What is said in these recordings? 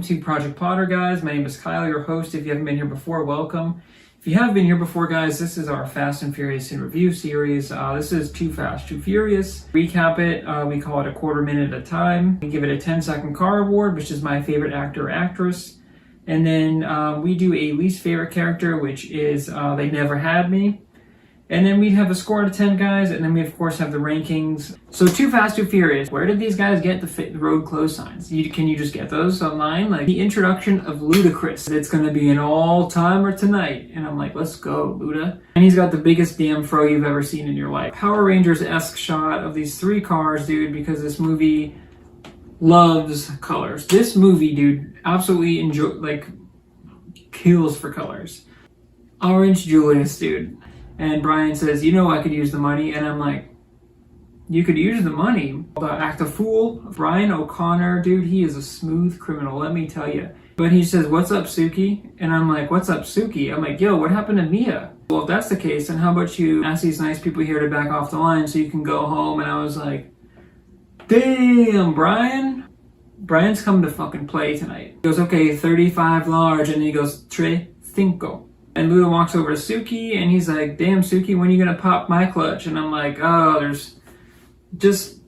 to Project Potter, guys. My name is Kyle, your host. If you haven't been here before, welcome. If you have been here before, guys, this is our Fast and Furious in Review series. This is Too Fast, Too Furious. Recap it, we call it a quarter minute at a time. We give it a 10-second car award, which is my favorite actor or actress. And then we do a least favorite character, which is They Never Had Me. And then we have a score out of 10, guys, and then we, of course, have the rankings. So, Too Fast, Too Furious. Where did these guys get the road closed signs? Can you just get those online? Like, the introduction of Ludacris. It's going to be an all-timer tonight. And I'm like, let's go, Luda. And he's got the biggest damn fro you've ever seen in your life. Power Rangers-esque shot of these three cars, dude, because this movie loves colors. This movie, dude, absolutely kills for colors. Orange Julius, dude. And Brian says, you know, I could use the money. And I'm like, you could use the money. The act of fool, Brian O'Connor, dude, he is a smooth criminal, let me tell you. But he says, what's up, Suki? And I'm like, what's up, Suki? I'm like, yo, what happened to Mia? Well, if that's the case, then how about you ask these nice people here to back off the line so you can go home? And I was like, damn, Brian. Brian's coming to fucking play tonight. He goes, okay, 35 large. And he goes, tres cinco. And Luda walks over to Suki, and he's like, damn, Suki, when are you going to pop my clutch? And I'm like, oh, there's just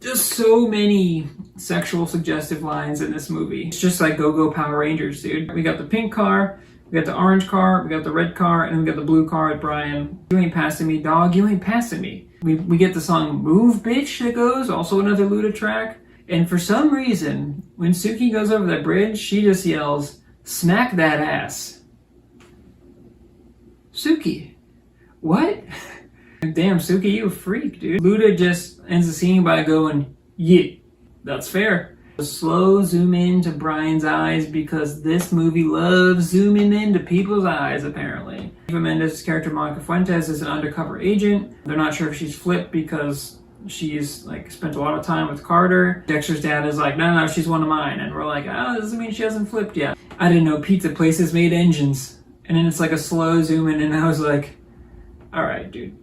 so many sexual suggestive lines in this movie. It's just like Go-Go Power Rangers, dude. We got the pink car, we got the orange car, we got the red car, and we got the blue car with Brian. You ain't passing me, dog. You ain't passing me. We get the song Move, Bitch that goes, also another Luda track. And for some reason, when Suki goes over that bridge, she just yells, smack that ass. Suki, what? Damn, Suki, you a freak, dude. Luda just ends the scene by going, yeah, that's fair. Slow zoom in to Brian's eyes because this movie loves zooming into people's eyes, apparently. Eva Mendes' character, Monica Fuentes, is an undercover agent. They're not sure if she's flipped because she's spent a lot of time with Carter. Dexter's dad is like, no, she's one of mine. And we're like, oh, doesn't mean she hasn't flipped yet. I didn't know pizza places made engines. And then it's like a slow zoom in, and I was like, all right, dude.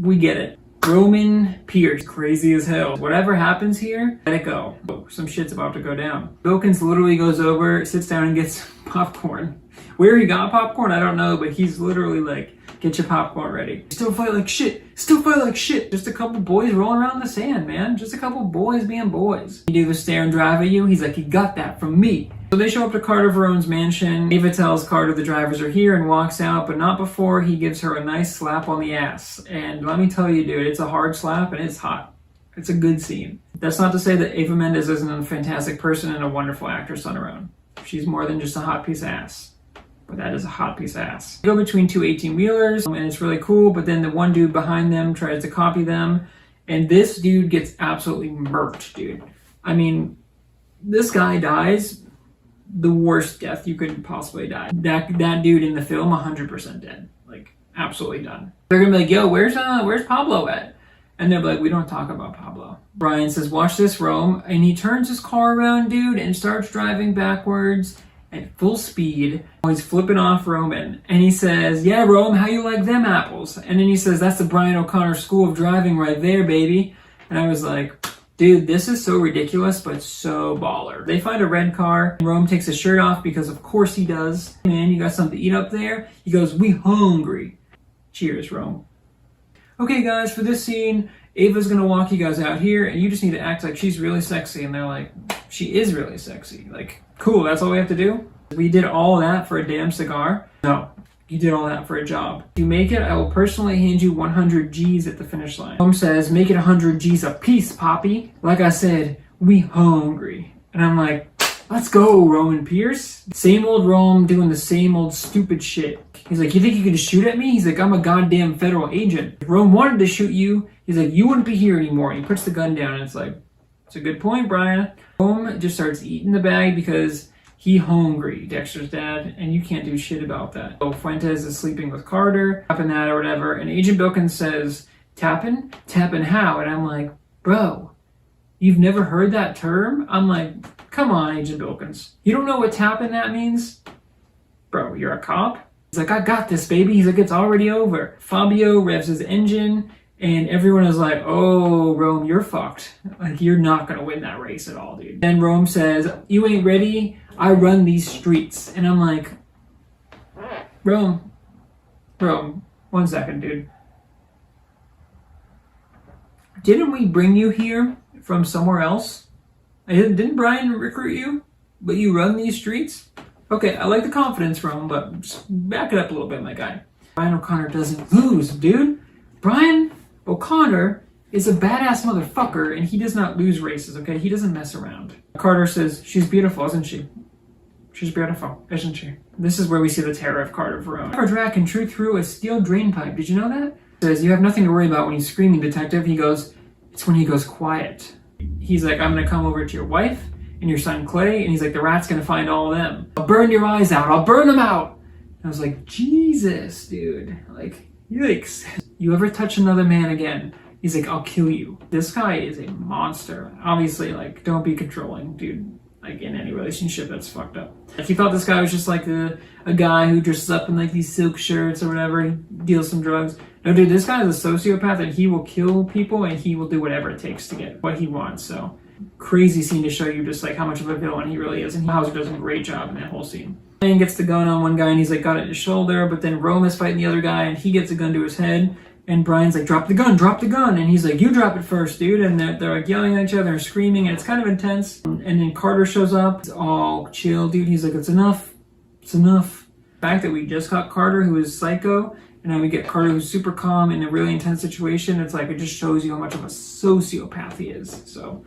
We get it. Roman Pierce, crazy as hell. Whatever happens here, let it go. Oh, some shit's about to go down. Bilkins literally goes over, sits down, and gets popcorn. Where he got popcorn, I don't know, but he's literally like, get your popcorn ready. Still fight like shit. Still fight like shit. Just a couple boys rolling around in the sand, man. Just a couple boys being boys. He do the stare and drive at you. He's like, he got that from me. So they show up to Carter Verone's mansion. Ava tells Carter the drivers are here and walks out, but not before he gives her a nice slap on the ass. And let me tell you, dude, it's a hard slap and it's hot. It's a good scene. That's not to say that Ava Mendes isn't a fantastic person and a wonderful actress on her own. She's more than just a hot piece of ass. But that is a hot piece of ass. They go between two 18-wheelers, and it's really cool, but then the one dude behind them tries to copy them, and this dude gets absolutely murked, dude. I mean, this guy dies the worst death you could possibly die. That dude in the film, 100% dead. Absolutely done. They're gonna be like, yo, where's Pablo at? And they're like, we don't talk about Pablo. Brian says, watch this, Rome, and he turns his car around, dude, and starts driving backwards at full speed. He's flipping off Roman, and he says, yeah, Rome, how you like them apples? And then he says, that's the Brian O'Connor School of Driving right there, baby. And I was like, dude, this is so ridiculous, but so baller. They find a red car. Rome takes his shirt off because of course he does. Man, you got something to eat up there? He goes, we hungry. Cheers, Rome. Okay, guys, for this scene, Ava's gonna walk you guys out here, and you just need to act like she's really sexy. And they're like, she is really sexy. Cool, that's all we have to do? We did all that for a damn cigar? No, you did all that for a job. If you make it, I will personally hand you 100 G's at the finish line. Rome says, make it 100 G's a piece, Poppy. Like I said, we hungry. And I'm like, let's go, Roman Pierce. Same old Rome doing the same old stupid shit. He's like, you think you can just shoot at me? He's like, I'm a goddamn federal agent. If Rome wanted to shoot you, he's like, you wouldn't be here anymore. And he puts the gun down, and it's like, it's a good point, Brian. Rome just starts eating the bag because he hungry, Dexter's dad, and you can't do shit about that. So Fuentes is sleeping with Carter, tapping that or whatever, and Agent Bilkins says, tapping? Tapping how? And I'm like, bro, you've never heard that term? I'm like, come on, Agent Bilkins. You don't know what tapping that means? Bro, you're a cop? He's like, I got this, baby. He's like, it's already over. Fabio revs his engine, And everyone is like, oh, Rome, you're fucked. Like, you're not going to win that race at all, dude. Then Rome says, you ain't ready. I run these streets. And I'm like, Rome, 1 second, dude. Didn't we bring you here from somewhere else? Didn't Brian recruit you? But you run these streets? Okay, I like the confidence, Rome, but just back it up a little bit, my guy. Brian O'Connor doesn't lose, dude. Brian O'Connor is a badass motherfucker, and he does not lose races, okay? He doesn't mess around. Carter says, she's beautiful, isn't she? She's beautiful, isn't she? This is where we see the terror of Carter Verone. Our Drac can shoot through a steel drain pipe. Did you know that? He says, you have nothing to worry about when he's screaming, detective. He goes, it's when he goes quiet. He's like, I'm gonna come over to your wife and your son Clay, and he's like, the rat's gonna find all of them. I'll burn your eyes out. I'll burn them out. And I was like, Jesus, dude. Like, yikes. You ever touch another man again? He's like, I'll kill you. This guy is a monster. Obviously, like, don't be controlling, dude. Like, in any relationship, that's fucked up. Like, he thought this guy was just like a guy who dresses up in like these silk shirts or whatever. He deals some drugs. No, dude, this guy is a sociopath, and he will kill people, and he will do whatever it takes to get what he wants. So, crazy scene to show you just like how much of a villain he really is. And Hauser does a great job in that whole scene. Brian gets the gun on one guy, and he's like got it in his shoulder, but then Rome is fighting the other guy, and he gets a gun to his head. And Brian's like, drop the gun. And he's like, you drop it first, dude. And they're like yelling at each other and screaming, and it's kind of intense. And then Carter shows up. It's all chill, dude. He's like, it's enough. It's enough. The fact that we just got Carter, who is psycho, and then we get Carter, who's super calm in a really intense situation. It's like, it just shows you how much of a sociopath he is. So,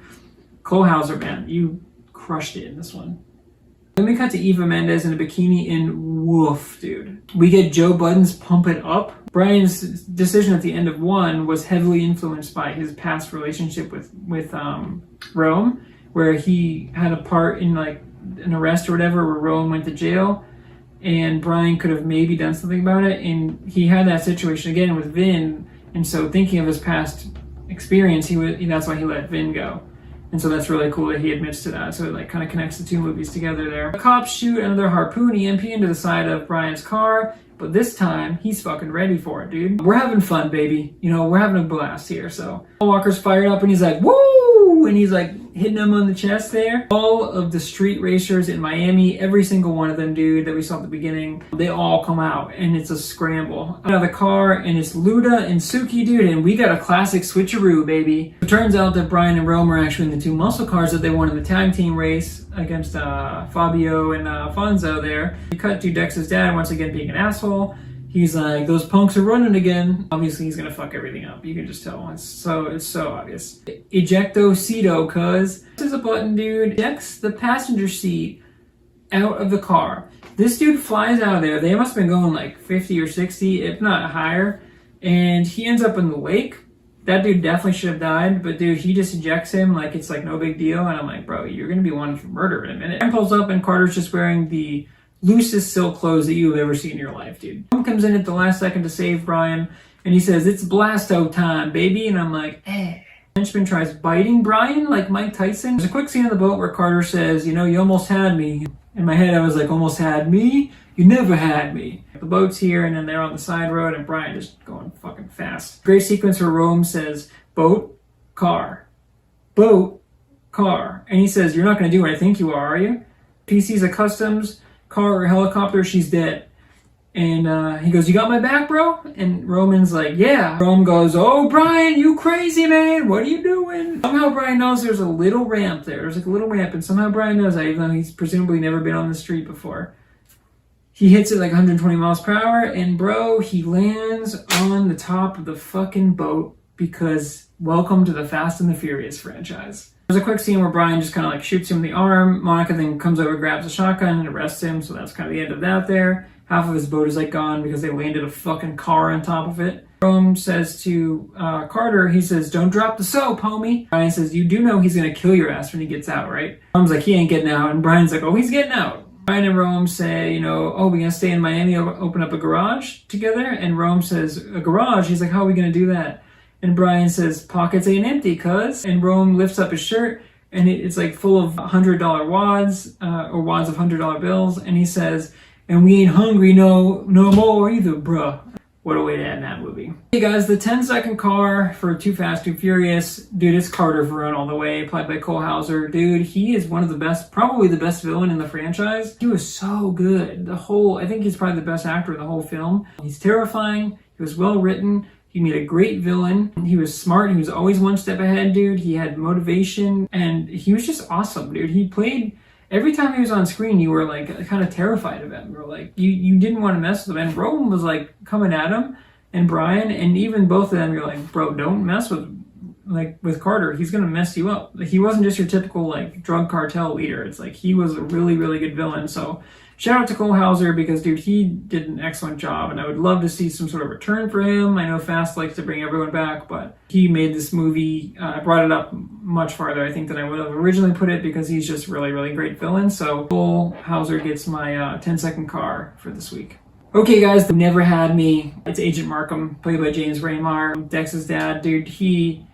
Cole Hauser, man, you crushed it in this one. Then we cut to Eva Mendes in a bikini, and woof, dude. We get Joe Budden's Pump It Up. Brian's decision at the end of 1 was heavily influenced by his past relationship with Rome, where he had a part in like an arrest or whatever, where Rome went to jail, and Brian could have maybe done something about it, and he had that situation again with Vin, and so thinking of his past experience, that's why he let Vin go. And so that's really cool that he admits to that. So it like kind of connects the two movies together there. The cops shoot another harpoon EMP into the side of Brian's car, but this time he's fucking ready for it, dude. We're having fun, baby. You know, we're having a blast here. So Paul Walker's fired up, and he's like, woo! And he's like hitting him on the chest there. All of the street racers in Miami, every single one of them, dude, that we saw at the beginning, they all come out, and it's a scramble. Out of the car, and it's Luda and Suki, dude, and we got a classic switcheroo, baby. It turns out that Brian and Rome are actually in the 2 muscle cars that they won in the tag team race against Fabio and Fonzo there. We cut to Dex's dad once again being an asshole. He's like, those punks are running again. Obviously, he's gonna fuck everything up. You can just tell. It's so obvious. Ejecto Cedo, cuz. This is a button, dude. Ejects the passenger seat out of the car. This dude flies out of there. They must have been going like 50 or 60, if not higher. And he ends up in the lake. That dude definitely should have died, but dude, he just ejects him like it's like no big deal. And I'm like, bro, you're gonna be wanted for murder in a minute. And pulls up, and Carter's just wearing the loosest silk clothes that you've ever seen in your life, dude. He comes in at the last second to save Brian, and he says, it's blasto time, baby. And I'm like, eh. Henchman tries biting Brian like Mike Tyson. There's a quick scene on the boat where Carter says, you know, you almost had me. In my head, I was like, almost had me? You never had me. The boat's here, and then they're on the side road, and Brian is going fucking fast. Great sequence where Rome says, boat, car. Boat, car. And he says, you're not going to do what I think you are you? PC's a customs car or helicopter, she's dead. And he goes, you got my back, bro? And Roman's like, yeah. Rome goes, oh, Brian, you crazy, man. What are you doing? Somehow Brian knows there's a little ramp there. There's like a little ramp, and somehow Brian knows that, even though he's presumably never been on the street before. He hits it like 120 miles per hour, and bro, he lands on the top of the fucking boat because welcome to the Fast and the Furious franchise. There's a quick scene where Brian just kind of like shoots him in the arm. Monica then comes over, grabs a shotgun, and arrests him. So that's kind of the end of that there. Half of his boat is like gone because they landed a fucking car on top of it. Rome says to Carter, he says, don't drop the soap, homie. Brian says, you do know he's going to kill your ass when he gets out, right? Rome's like, he ain't getting out. And Brian's like, oh, he's getting out. Brian and Rome say, you know, oh, we're going to stay in Miami, open up a garage together. And Rome says, a garage? He's like, how are we going to do that? And Brian says, pockets ain't empty, cuz. And Rome lifts up his shirt, and it's like full of $100 wads, or wads of $100 bills. And he says, and we ain't hungry no more either, bruh. what a way to end that movie. Hey guys, the 10-second car for Too Fast, Too Furious. Dude, it's Carter Verone all the way, played by Cole Hauser. Dude, he is one of the best, probably the best villain in the franchise. He was so good. I think he's probably the best actor in the whole film. He's terrifying. He was well written. He made a great villain. He was smart. He was always one step ahead, dude. He had motivation, and he was just awesome, dude. He played... Every time he was on screen, you were like kind of terrified of him. You were like, you didn't want to mess with him. And Roman was like coming at him, and Brian, and even both of them, you're like, bro, don't mess with Carter. He's gonna mess you up. Like, he wasn't just your typical like drug cartel leader. It's like he was a really, really good villain. So shout out to Cole Hauser, because dude, he did an excellent job, and I would love to see some sort of return for him. I know Fast likes to bring everyone back, but he made this movie, brought it up much farther, I think, than I would have originally put it, because he's just really, really great villain. So Cole Hauser gets my 10-second car for this week. Okay guys, Never Had Me. It's Agent Markham, played by James Raymar, Dex's dad. Dude, he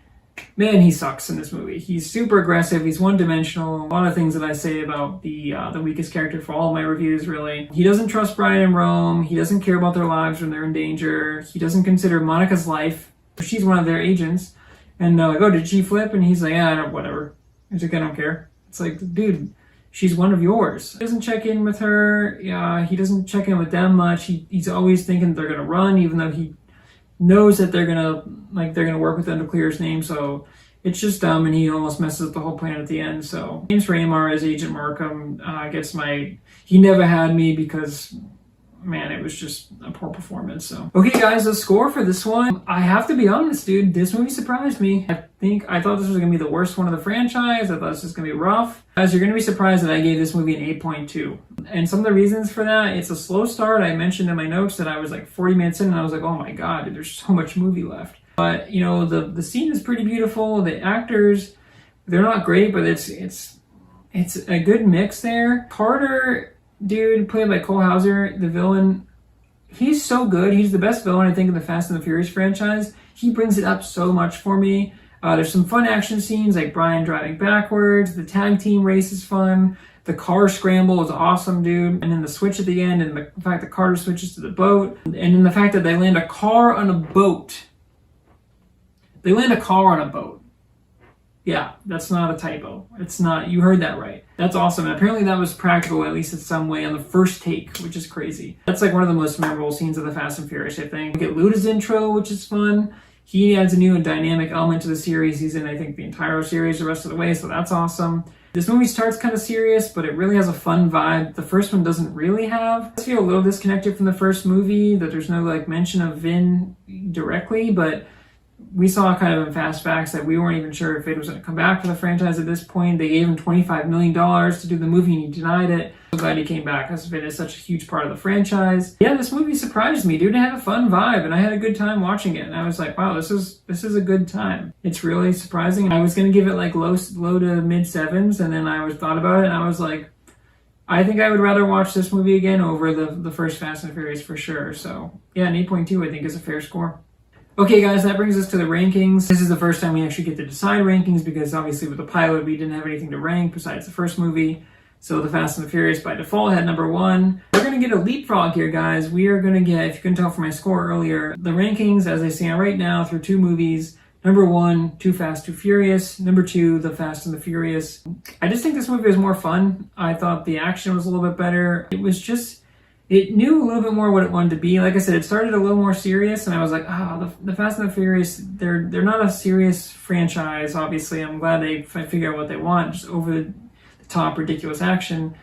sucks in this movie. He's super aggressive. He's one-dimensional. A lot of things that I say about the weakest character for all of my reviews, really. He doesn't trust Brian and Rome. He doesn't care about their lives when they're in danger. He doesn't consider Monica's life. She's one of their agents. And like, oh, did she flip? And he's like, whatever. He's like, I don't care. It's like, dude, she's one of yours. He doesn't check in with her. Yeah, he doesn't check in with them much. He's always thinking they're gonna run, even though he knows that they're gonna work with them to clear his name. So it's just dumb, and he almost messes up the whole plan at the end. So James Raymar as Agent Markham gets He Never Had Me, because man, it was just a poor performance. So okay guys, the score for this one, I have to be honest, dude, this movie surprised me. I thought this was gonna be the worst one of the franchise. I thought this was gonna be rough. Guys, you're gonna be surprised that I gave this movie an 8.2. And some of the reasons for that, it's a slow start. I mentioned in my notes that I was like 40 minutes in, and I was like, oh my god, dude, there's so much movie left. But you know, the scene is pretty beautiful. The actors, they're not great, but it's a good mix there. Carter, dude, played by Cole Hauser, the villain, he's so good. He's the best villain, I think, in the Fast and the Furious franchise. He brings it up so much for me. There's some fun action scenes, like Brian driving backwards. The tag team race is fun. The car scramble is awesome, dude. And then the switch at the end, and the fact that Carter switches to the boat. And then the fact that they land a car on a boat. They land a car on a boat. Yeah, that's not a typo. It's not, you heard that right. That's awesome. And apparently that was practical, at least in some way, on the first take, which is crazy. That's like one of the most memorable scenes of the Fast and Furious, I think. We get Luda's intro, which is fun. He adds a new and dynamic element to the series. He's in, I think, the entire series the rest of the way, so that's awesome. This movie starts kind of serious, but it really has a fun vibe. The first one doesn't really have. I feel a little disconnected from the first movie, that there's no like mention of Vin directly, but we saw kind of in Fast Facts that we weren't even sure if Vin was going to come back for the franchise at this point. They gave him $25 million to do the movie, and he denied it. I'm glad he came back, because Vin is such a huge part of the franchise. Yeah, this movie surprised me, dude. It had a fun vibe, and I had a good time watching it. And I was like, wow, this is a good time. It's really surprising. I was going to give it like low to mid sevens, and then I thought about it, and I was like, I think I would rather watch this movie again over the first Fast and Furious for sure. So yeah, an 8.2 I think is a fair score. Okay guys, that brings us to the rankings. This is the first time we actually get to decide rankings, because obviously with the pilot we didn't have anything to rank besides the first movie. So the Fast and the Furious by default had number 1. We're going to get a leapfrog here, guys. We are going to get, if you couldn't tell from my score earlier, the rankings as they stand right now through 2 movies. Number 1, Too Fast, Too Furious. Number 2, The Fast and the Furious. I just think this movie was more fun. I thought the action was a little bit better. It knew a little bit more what it wanted to be. Like I said, it started a little more serious, and I was like, the Fast and the Furious, they're not a serious franchise, obviously. I'm glad they figure out what they want, just over the top ridiculous action.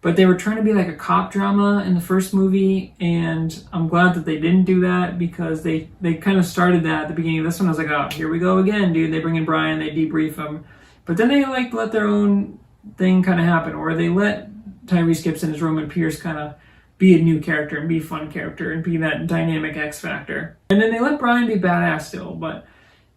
But they were trying to be like a cop drama in the first movie, and I'm glad that they didn't do that, because they kind of started that at the beginning of this one. I was like, oh, here we go again, dude. They bring in Brian, they debrief him. But then they like let their own thing kind of happen, or they let Tyrese Gibson as Roman Pierce kind of be a new character and be a fun character and be that dynamic X factor. And then they let Brian be badass still, but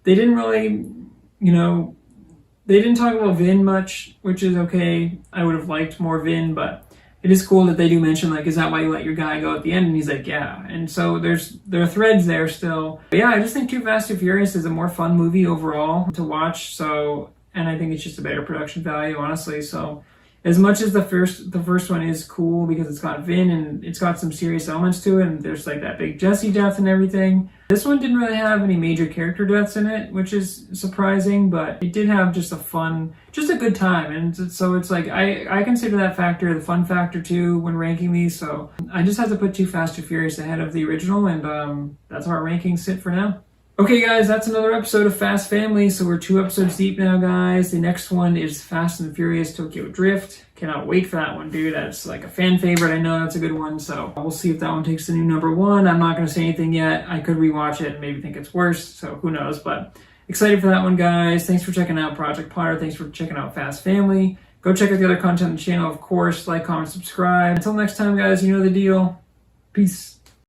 they didn't really, they didn't talk about Vin much, which is okay. I would have liked more Vin, but it is cool that they do mention, like, is that why you let your guy go at the end? And he's like, yeah. And so there are threads there still. But yeah, I just think Too Fast, Too Furious is a more fun movie overall to watch. So, and I think it's just a better production value, honestly. So As much as the first one is cool because it's got Vin and it's got some serious elements to it, and there's like that big Jesse death and everything. This one didn't really have any major character deaths in it, which is surprising, but it did have just a good time. And so it's like, I consider that factor the fun factor too when ranking these. So I just have to put Too Fast, Too Furious ahead of the original, and that's how our rankings sit for now. Okay guys, that's another episode of Fast Family. So we're 2 episodes deep now, guys. The next one is Fast and Furious Tokyo Drift. Cannot wait for that one, dude. That's like a fan favorite. I know that's a good one. So we'll see if that one takes the new #1. I'm not going to say anything yet. I could rewatch it and maybe think it's worse. So who knows, but excited for that one, guys. Thanks for checking out Project Potter. Thanks for checking out Fast Family. Go check out the other content on the channel, of course. Like, comment, subscribe. Until next time, guys, you know the deal. Peace.